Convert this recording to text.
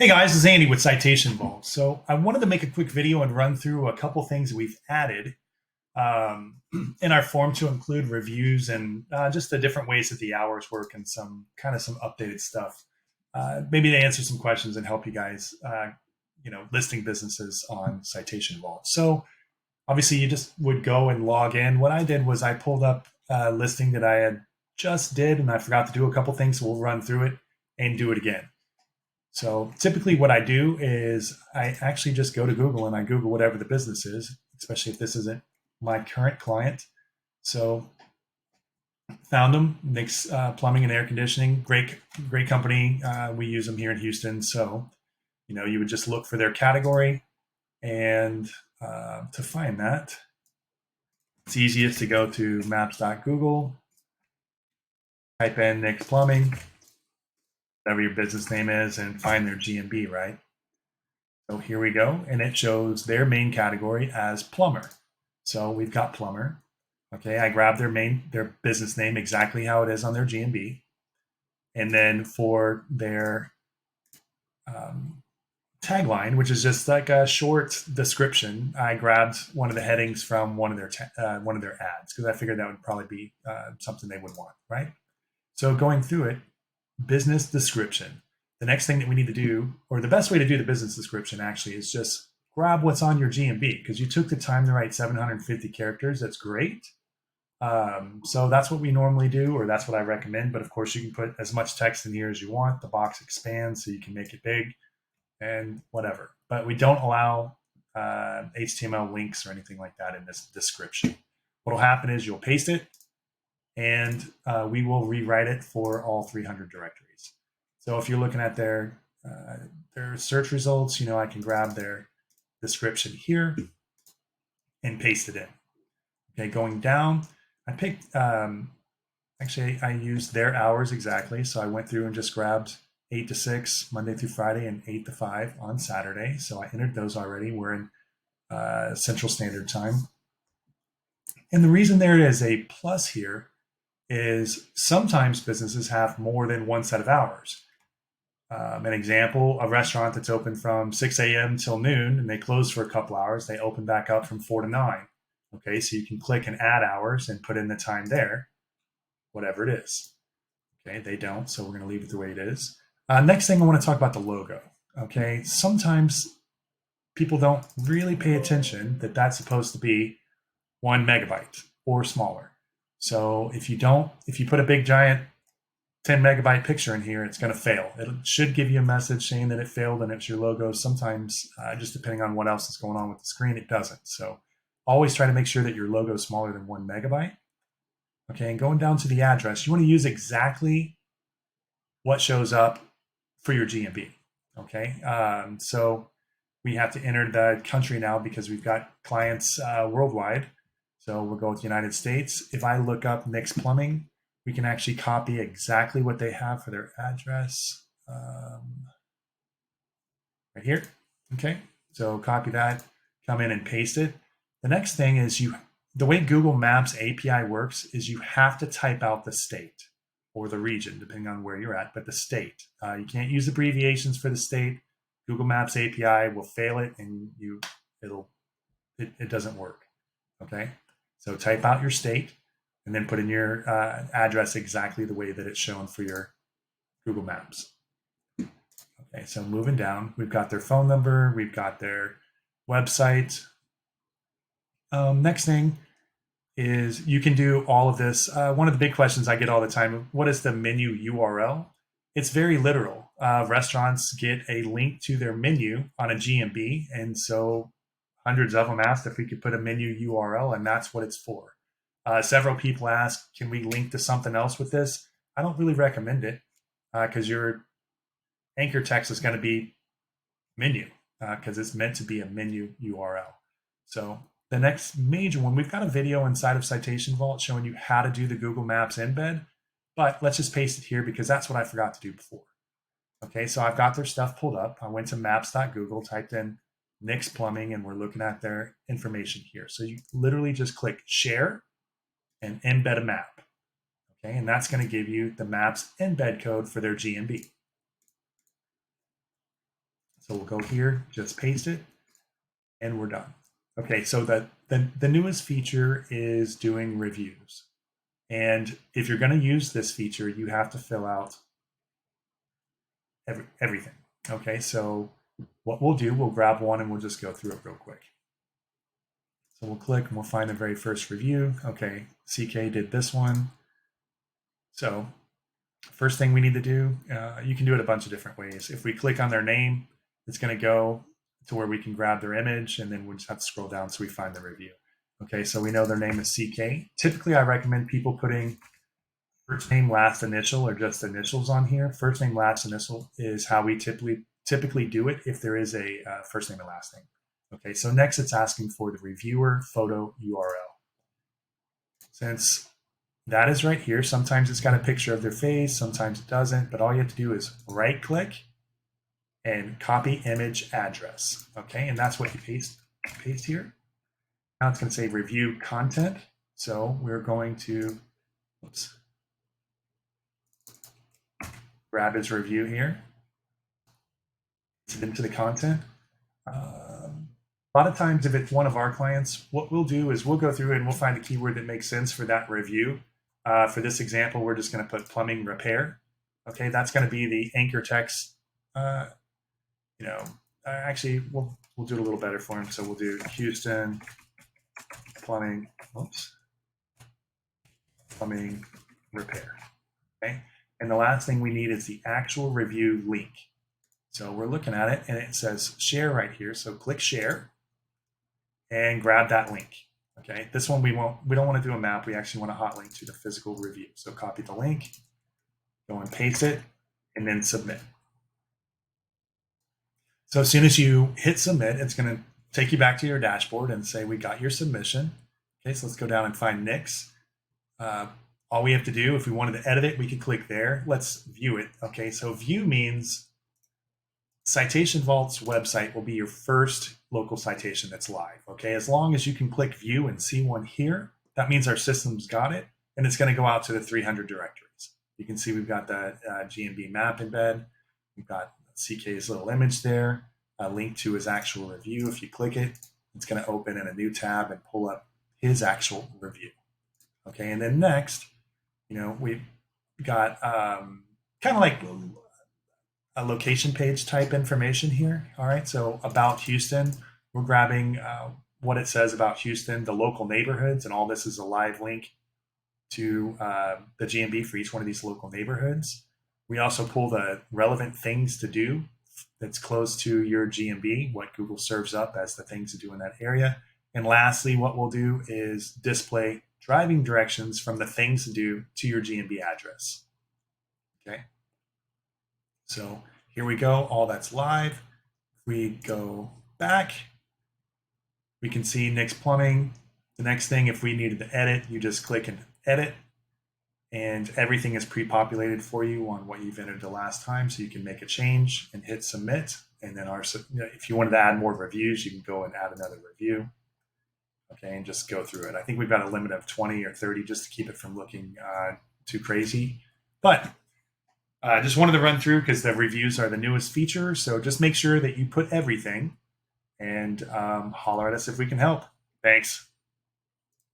Hey guys, this is Andy with Citation Vault. So I wanted to make a quick video and run through a couple things we've added in our form to include reviews and just the different ways that the hours work and some updated stuff. Maybe to answer some questions and help you guys, listing businesses on Citation Vault. So obviously you just would go and log in. What I did was I pulled up a listing that I had just did and I forgot to do a couple things. So we'll run through it and do it again. So typically what I do is I actually just go to Google and I Google whatever the business is, especially if this isn't my current client. So found them, Nick's Plumbing and Air Conditioning, great company. We use them here in Houston. So, you would just look for their category and to find that, it's easiest to go to maps.google, type in Nick's Plumbing, whatever your business name is, and find their GMB, right? So here we go, and it shows their main category as plumber. So we've got plumber. Okay, I grabbed their business name exactly how it is on their GMB, and then for their tagline, which is just like a short description, I grabbed one of the headings from one of their ads because I figured that would probably be something they would want, right? So going through it, business description. The next thing that we need to do, or the best way to do the business description actually, is just grab what's on your GMB because you took the time to write 750 characters. That's great. So that's what we normally do, or that's what I recommend. But of course, you can put as much text in here as you want. The box expands so you can make it big and whatever. But we don't allow HTML links or anything like that in this description. What will happen is you'll paste it, and we will rewrite it for all 300 directories. So if you're looking at their search results, I can grab their description here and paste it in. Okay, going down, I picked, actually I used their hours exactly. So I went through and just grabbed 8 to 6, Monday through Friday, and 8 to 5 on Saturday. So I entered those already. We're in Central Standard Time. And the reason there is a plus here is sometimes businesses have more than one set of hours. An example, a restaurant that's open from 6 a.m. till noon and they close for a couple hours, they open back up from 4 to 9. Okay, so you can click and add hours and put in the time there, whatever it is. Okay, they don't, so we're going to leave it the way it is. Next thing I want to talk about the logo. Okay, sometimes people don't really pay attention that that's supposed to be 1 megabyte or smaller. So if you put a big giant 10 megabyte picture in here, it's going to fail. It should give you a message saying that it failed and it's your logo. Sometimes, just depending on what else is going on with the screen, it doesn't. So always try to make sure that your logo is smaller than 1 megabyte. Okay, and going down to the address, you want to use exactly what shows up for your GMB. Okay, so we have to enter the country now because we've got clients worldwide. So we'll go with the United States. If I look up Nick's Plumbing, we can actually copy exactly what they have for their address right here. Okay, so copy that, come in and paste it. The next thing is the way Google Maps API works is you have to type out the state or the region, depending on where you're at, but the state. You can't use abbreviations for the state. Google Maps API will fail it and it doesn't work. Okay, so type out your state and then put in your address exactly the way that it's shown for your Google Maps. Okay, so moving down, we've got their phone number, we've got their website. Next thing is you can do all of this. One of the big questions I get all the time, what is the menu URL? It's very literal. Restaurants get a link to their menu on a GMB, and so hundreds of them asked if we could put a menu URL, and that's what it's for. Several people ask, can we link to something else with this? I don't really recommend it because your anchor text is going to be menu because it's meant to be a menu URL. So the next major one, we've got a video inside of Citation Vault showing you how to do the Google Maps embed, but let's just paste it here because that's what I forgot to do before. Okay, so I've got their stuff pulled up. I went to maps.google, typed in Nick's Plumbing, and we're looking at their information here. So you literally just click share and embed a map. Okay, and that's going to give you the maps embed code for their GMB. So we'll go here, just paste it, and we're done. Okay, so the newest feature is doing reviews. And if you're going to use this feature, you have to fill out everything. Okay, so what we'll do, we'll grab one and we'll just go through it real quick. So we'll click and we'll find the very first review. Okay, CK did this one. So first thing we need to do, you can do it a bunch of different ways. If we click on their name, it's going to go to where we can grab their image, and then we'll just have to scroll down so we find the review. Okay, so we know their name is CK. Typically, I recommend people putting first name, last initial, or just initials on here. First name, last initial is how we typically do it if there is a first name and last name. Okay, so next it's asking for the reviewer photo URL. Since that is right here, sometimes it's got a picture of their face, sometimes it doesn't, but all you have to do is right click and copy image address. Okay, and that's what you paste here. Now it's going to say review content. So we're going to grab his review here, into the content. A lot of times, if it's one of our clients, what we'll do is we'll go through and we'll find a keyword that makes sense for that review. For this example, we're just going to put plumbing repair. Okay, that's going to be the anchor text. Actually, we'll do it a little better for him. So we'll do Houston plumbing repair. Okay, and the last thing we need is the actual review link. So we're looking at it and it says share right here. So click share and grab that link. Okay, this one we don't want to do a map. We actually want a hot link to the physical review. So copy the link, go and paste it, and then submit. So as soon as you hit submit, it's going to take you back to your dashboard and say, we got your submission. Okay, so let's go down and find Nick's. All we have to do, if we wanted to edit it, we could click there. Let's view it. Okay, so view means Citation Vault's website will be your first local citation that's live. Okay, as long as you can click view and see one here, that means our system's got it, and it's going to go out to the 300 directories. You can see we've got the GMB Map embed. We've got CK's little image there, a link to his actual review. If you click it, it's going to open in a new tab and pull up his actual review. Okay, and then next, we've got kind of like a location page type information here. All right, so about Houston, we're grabbing what it says about Houston, the local neighborhoods, and all this is a live link to the GMB for each one of these local neighborhoods. We also pull the relevant things to do that's close to your GMB, what Google serves up as the things to do in that area. And lastly, what we'll do is display driving directions from the things to do to your GMB address. Okay. So here we go, all that's live. If we go back, we can see Nick's Plumbing. The next thing, if we needed to edit, you just click and edit, and everything is pre-populated for you on what you've entered the last time, so you can make a change and hit submit. And then if you wanted to add more reviews, you can go and add another review. Okay, and just go through it. I think we've got a limit of 20 or 30 just to keep it from looking too crazy. But I just wanted to run through because the reviews are the newest feature. So just make sure that you put everything, and holler at us if we can help. Thanks.